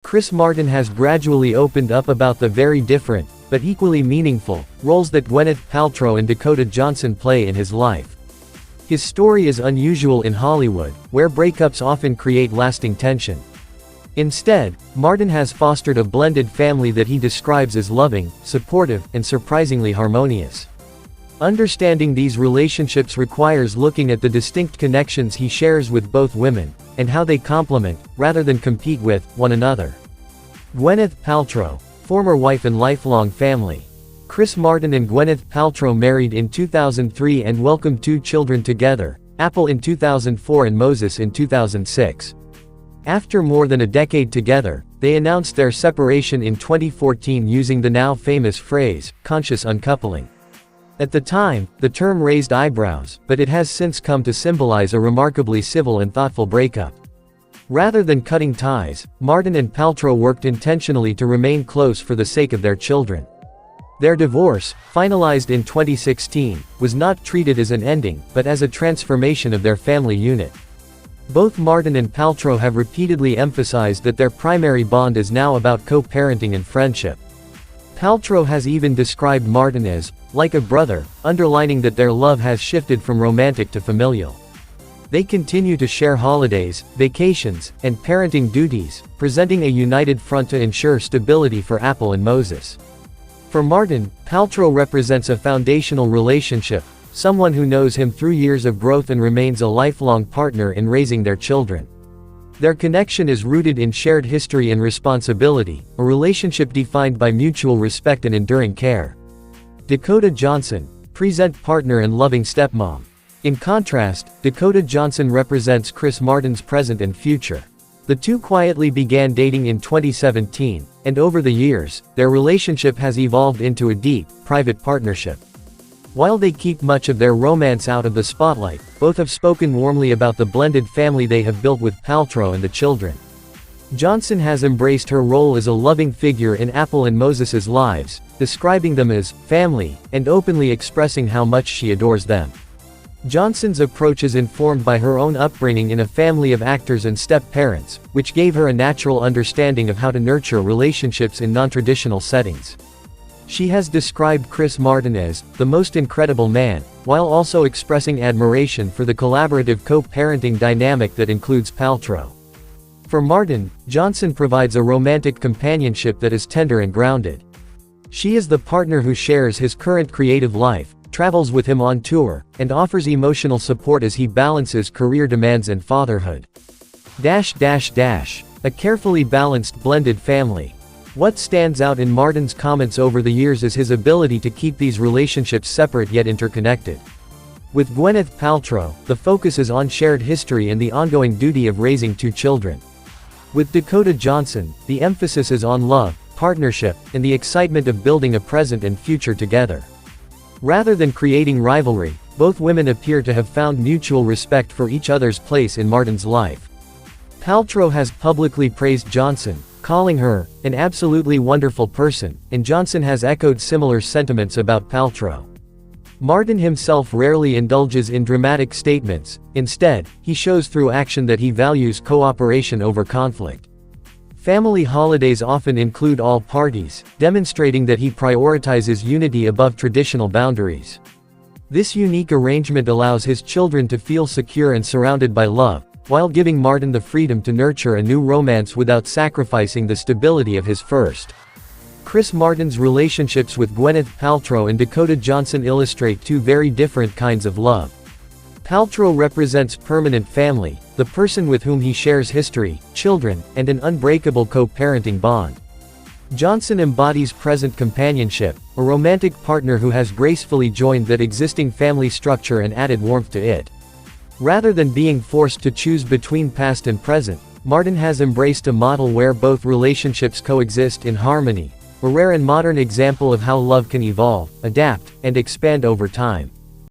Chris Martin has gradually opened up about the very different, but equally meaningful, roles that Gwyneth Paltrow and Dakota Johnson play in his life. His story is unusual in Hollywood, where breakups often create lasting tension. Instead, Martin has fostered a blended family that he describes as loving, supportive, and surprisingly harmonious. Understanding these relationships requires looking at the distinct connections he shares with both women, and how they complement, rather than compete with, one another. Gwyneth Paltrow, former wife and lifelong family. Chris Martin and Gwyneth Paltrow married in 2003 and welcomed 2 children together, Apple in 2004 and Moses in 2006. After more than a decade together, they announced their separation in 2014 using the now famous phrase, conscious uncoupling. At the time, the term raised eyebrows, but it has since come to symbolize a remarkably civil and thoughtful breakup. Rather than cutting ties, Martin and Paltrow worked intentionally to remain close for the sake of their children. Their divorce, finalized in 2016, was not treated as an ending, but as a transformation of their family unit. Both Martin and Paltrow have repeatedly emphasized that their primary bond is now about co-parenting and friendship. Paltrow has even described Martin as, like a brother, underlining that their love has shifted from romantic to familial. They continue to share holidays, vacations, and parenting duties, presenting a united front to ensure stability for Apple and Moses. For Martin, Paltrow represents a foundational relationship, someone who knows him through years of growth and remains a lifelong partner in raising their children. Their connection is rooted in shared history and responsibility, a relationship defined by mutual respect and enduring care. Dakota Johnson, present partner and loving stepmom. In contrast, Dakota Johnson represents Chris Martin's present and future. The two quietly began dating in 2017, and over the years, their relationship has evolved into a deep, private partnership. While they keep much of their romance out of the spotlight, both have spoken warmly about the blended family they have built with Paltrow and the children. Johnson has embraced her role as a loving figure in Apple and Moses' lives, describing them as family, and openly expressing how much she adores them. Johnson's approach is informed by her own upbringing in a family of actors and step-parents, which gave her a natural understanding of how to nurture relationships in non-traditional settings. She has described Chris Martin as the most incredible man, while also expressing admiration for the collaborative co-parenting dynamic that includes Paltrow. For Martin, Johnson provides a romantic companionship that is tender and grounded. She is the partner who shares his current creative life, travels with him on tour, and offers emotional support as he balances career demands and fatherhood. A carefully balanced blended family. What stands out in Martin's comments over the years is his ability to keep these relationships separate yet interconnected. With Gwyneth Paltrow, the focus is on shared history and the ongoing duty of raising 2 children. With Dakota Johnson, the emphasis is on love, partnership, and the excitement of building a present and future together. Rather than creating rivalry, both women appear to have found mutual respect for each other's place in Martin's life. Paltrow has publicly praised Johnson, calling her an absolutely wonderful person, and Johnson has echoed similar sentiments about Paltrow. Martin himself rarely indulges in dramatic statements. Instead, he shows through action that he values cooperation over conflict. Family holidays often include all parties, demonstrating that he prioritizes unity above traditional boundaries. This unique arrangement allows his children to feel secure and surrounded by love, while giving Martin the freedom to nurture a new romance without sacrificing the stability of his first. Chris Martin's relationships with Gwyneth Paltrow and Dakota Johnson illustrate 2 very different kinds of love. Paltrow represents permanent family, the person with whom he shares history, children, and an unbreakable co-parenting bond. Johnson embodies present companionship, a romantic partner who has gracefully joined that existing family structure and added warmth to it. Rather than being forced to choose between past and present, Martin has embraced a model where both relationships coexist in harmony, a rare and modern example of how love can evolve, adapt, and expand over time.